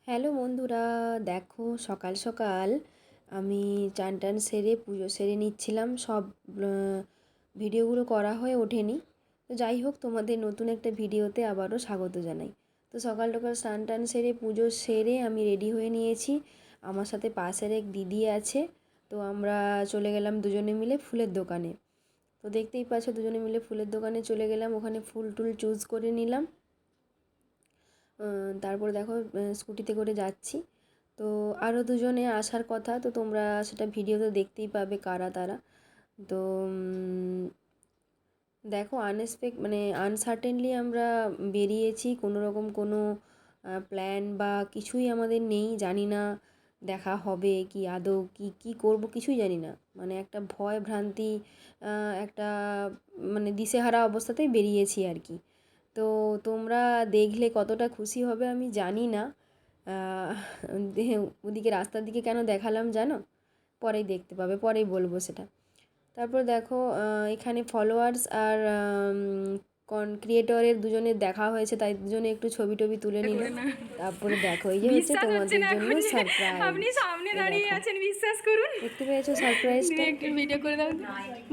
Hello বন্ধুরা, দেখো সকাল সকাল আমি চান টান সেরে পুজো সেরে নিচ্ছিলাম। সব ভিডিওগুলো করা হয়ে ওঠেনি। তো যাই হোক, তোমাদের নতুন একটা ভিডিওতে আবারও স্বাগত জানাই। তো সকাল সকাল স্নান টান সেরে পুজো সেরে আমি রেডি হয়ে নিয়েছি। আমার সাথে পাশের এক দিদি আছে। তো আমরা চলে গেলাম দুজনে মিলে ফুলের দোকানে। তো দেখতেই পাচ্ছ, দুজনে মিলে ফুলের দোকানে চলে গেলাম, ওখানে ফুল টুল চুজ করে নিলাম। তারপর দেখো স্কুটিতে করে যাচ্ছি। তো আরও দুজনে আসার কথা, তো তোমরা সেটা ভিডিওতে দেখতেই পাবে কারা তারা। তো দেখো আনসার্টেনলি আমরা বেরিয়েছি, কোনো রকম কোনো প্ল্যান বা কিছুই আমাদের নেই। জানি না দেখা হবে কি, আদৌ কি কি করব কিছুই জানি না। মানে একটা ভয় ভ্রান্তি, একটা দিশেহারা অবস্থাতেই বেরিয়েছি আর কি। তো তোমরা দেখলে কতটা খুশি হবে আমি জানি না। ওদিকে রাস্তার দিকে কেন দেখালাম জানো? পরেই দেখতে পাবে, পরেই বলবো সেটা। তারপর দেখো এখানে ফলোয়ার্স আর ক্রিয়েটরের দুজনের দেখা হয়েছে, তাই দুজনে একটু ছবি টবি তুলে নিল। তারপরে দেখো এই যে হচ্ছে তোমাদের জন্য সারপ্রাইজ। আপনি সামনে দাঁড়িয়ে আছেন, বিশ্বাস করুন। দেখতে পেয়েছো সারপ্রাইজটা? একটু ভিডিও করে দাও,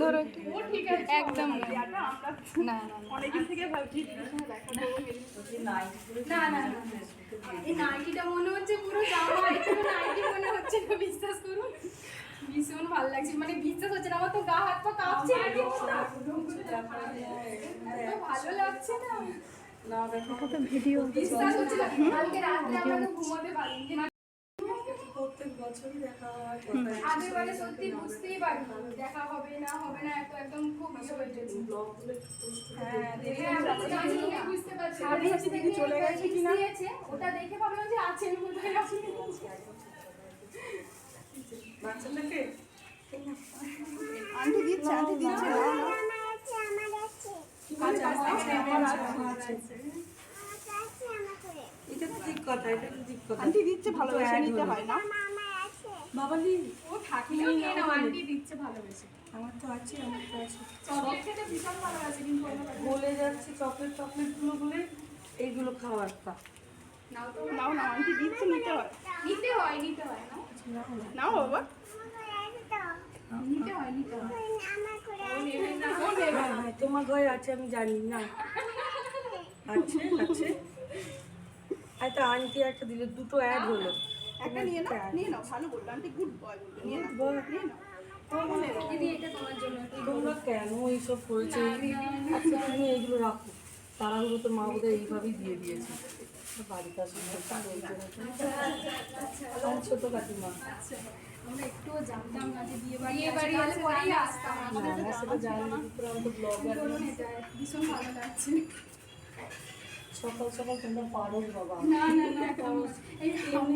ধরো একটু। একদম না, অনেকদিন থেকে ভাবছি না না না, এই নাইটিটা মনে হচ্ছে পুরো জামা, একটু নাইটি মনে হচ্ছে না, বিশ্বাস করুন। ভীষণ ভালো লাগছে, মানে বিশ্বাস হচ্ছে না, আমার তো গা হাত পা কাঁপছে। ভালো লাগছে না, না দেখো তো ভিডিও, বিশ্বাস হচ্ছে না। কালকে রাতে আমরা তো ঘুমোতে পারিনি, প্রত্যেক বছরই দেখা হয়। আগেরবারে সত্যি বুঝতেই পারিনি দেখা হবে না হবে না, একদম খুব ইয়ে হয়ে গেছে। ব্লগগুলো হ্যাঁ দেখে বুঝতে পারছি আমি থেকে চলে গেছে কিনা, ওটা দেখে ভাবলাম যে আছেন কোথায় আছেন। বাচ্চাটাকে আন্টি দিচ্ছে আচ্ছা আছে। এটা তো ঠিক কথা, এটা তো ঠিক কথা। আন্টি দিচ্ছে, ভালোবেসে নিতে হয় না বাবালি, ও থাকলেও নিয়ে নাও, আন্টি দিচ্ছে ভালোবেসে। আমার তো আছে, আমার তো আছে। চকলেট খেতে ভীষণ ভালোবাসে, কিন্তু বলে যাচ্ছে চকলেটগুলো বলে এইগুলো খাওয়ার তা নাও তো, নাও না, আন্টি দিচ্ছে, নিতে হয় নাও বাবা, নিতে হয় তোমার ঘরে আছে আমি জানি না, আছে আছে। একটা আন্টি একটা দিলে, দুটো অ্যাড হলো, একটা নিয়ে নাও ভালো বললো আন্টি, গুড বয় বললো, নিয়ে নাও দিদি, এটা তোমার জন্য। তোমরা কেন এইসব করেছো? আচ্ছা তুমি এইগুলো রাখো, তারাগুলো তো মা বোধহয় এইভাবেই দিয়ে দিয়েছে বাড়িতে আসলে। ছোট কাকিমা, আমরা একটুও জানতাম না যে বিয়ে বাড়ি হলে পরেই আসতাম, সেটা জানি না, তো ব্লগার ভীষণ ভালো লাগছে। সকাল সকাল তোমরা পারো বাবা, না না না, আমি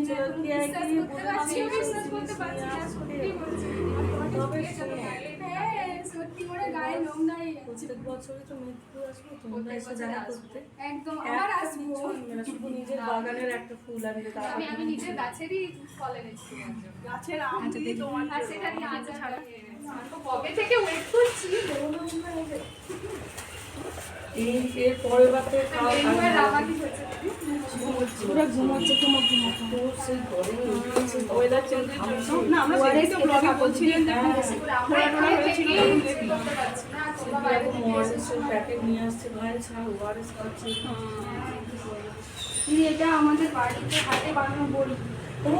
বিশ্বাস করতে পারছি না, সত্যি বলছি। সত্যি করে গায়ে লোম দাঁড়িয়ে যাচ্ছে। প্রত্যেক বছরই তো মেদিনীপুর আসবো, তোমরা এসে দেখা করতে। একদম আবার আসবো, শুধু নিজের বাগানের একটা ফুল আনবে। আমি নিজের গাছেরই ফল এনেছি, গাছের আম দিয়ে তোমার, আর সেটা নিয়ে আজ ছাড়া কবে থেকে ওয়েট করছি। এর পরের বার থেকে ঘুমোচ্ছে সেই ওয়েদার চেঞ্জ না, আমরা সেটাই তো ব্লগে বলছিলেন যে প্যাকেট নিয়ে আসছে ভাইয়ের ছাড়, ওআরএস খাচ্ছে। এটা আমাদের বাড়িতে হাতে বানানো বড়ি। ও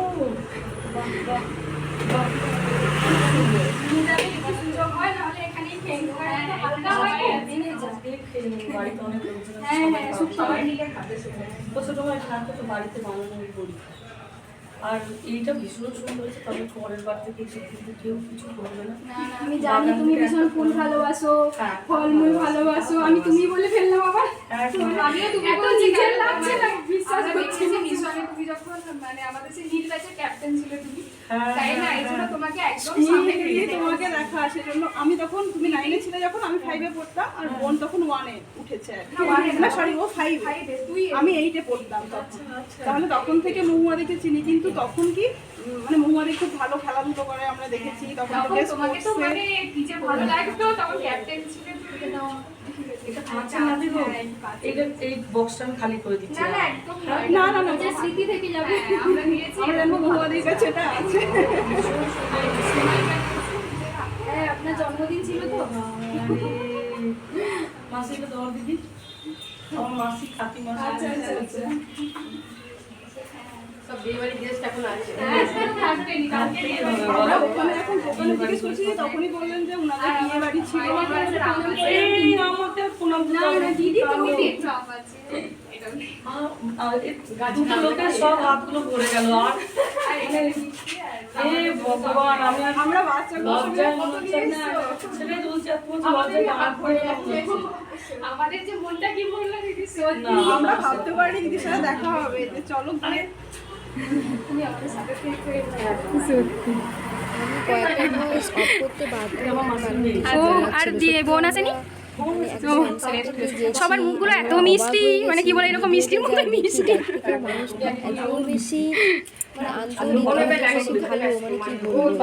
বাহ বাহ বাহ, সুযোগ হয় নাহলে এখানেই খেয়ে নেবো, হালকা হয় বাড়িতে অনেক লোকজন, সবাই মিলে খাবে। ছোট ভাই থাকতে তো বাড়িতে বানানো করি। আর এইটা ভীষণ সুন্দর হয়েছে, তবে পরের বার থেকে কিন্তু কেউ কিছু করবে না। আমি জানি তুমি ভীষণ ফুল ভালোবাসো, ফলমূল ভালোবাসো, আমি তুমি বলে ফেললাম আবার। আমিও তুমি এত নিজের লাগছে না, বিশ্বাস করছি না। মিশনে তুমি যখন আমাদের সেই নীল ব্যাচের ক্যাপ্টেন ছিলে তুমি, তাই না? এইজন্য তোমাকে একদম সামনে দিয়ে তোমাকে দেখা, সেজন্য আমি তখন, তুমি 9 এ ছিলে যখন, আমি 5 এ পড়তাম, আর বোন তখন 1 এ উঠেছে। না সরি, ও 5 এ, আমি 8 এ পড়তাম তখন। তাহলে তখন থেকে মহুয়াদিকে চিনি, কিন্তু তখন কি মহুয়াদি খুব ভালো খেলাধুলো করে আমরা দেখেছি। তখন তোমাকে তো কি যে ভালো লাগতো, তখন ক্যাপ্টেন ছিলে। এটা কাঁচা না দিব, এইটা এই বক্সটা আমি খালি করে দিচ্ছি। না না একদম না না না, যে স্মৃতি থেকে যাবে। আমরা নিয়েছি, আমরা জানবো বৌমাদির কাছে এটা আছে। হ্যাঁ আপনার জন্মদিন ছিল তো। মাসিকে দেওয়া দিদি, আমার মাসি কাকি মাসি। আচ্ছা আচ্ছা আচ্ছা। সব বিয়ে বাড়ি গেস্ট এখন আছে। হ্যাঁ স্যার থাকবেনই, কালকে বিয়ে বাড়ি। আমরা ওখানে এখন দোকানে জিজ্ঞেস করছি, তখনই বললেন যে ওনাদের বিয়ে বাড়ি ছিল। এই আমাকে প্রণাম দিতে না হবে। না দিদি তুমি দিন সব আছে। এটা নেই। দুটো লোকের সব হাতগুলো ভরে গেল। আর এ ভগবান, আমি আর আমরা বাচ্চাগুলোর সঙ্গে লজ্জায় কত মনে হচ্ছে না। নিয়েছো। সেটাই তো বলছি, এত বলছি লজ্জায় হাত ভরে গেল মনে হচ্ছে। আমাদের যে মনটা কি বললো দিদি সত্যি। না, আমরা ভাবতে পারি দিদির সাথে দেখা হবে, যে চলো গিয়ে। তুমি আমাদের সাথে থেকে আমি কয়েকটা ভয়েস অফ করতে বাধ্য হলাম, কারণ ও, আর দিয়ে বোন আসেনি? সবার মুখগুলো এত মিষ্টি, মানে কি বলে এরকম মিষ্টির মতো মিষ্টি। মানুষটা এত বেশি মানে আন্তরিক, এত বেশি ভালো, মানে কি বলবো,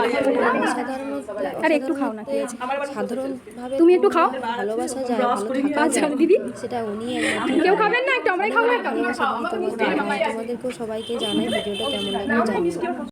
আর একটু খাও না, ঠিক আছে। সাধারণভাবে তুমি একটু খাও। ভালোবাসা যায়, ভালো থাকা আচ্ছা যায়, দিদি সেটা উনি একমাত্র কেউ খাবেন না, একটু আমরাই খাবো না। ভালোবাসা দিদি। তোমাদেরকেও সবাইকে জানাই, ভিডিওটা কেমন লাগলো জানিও।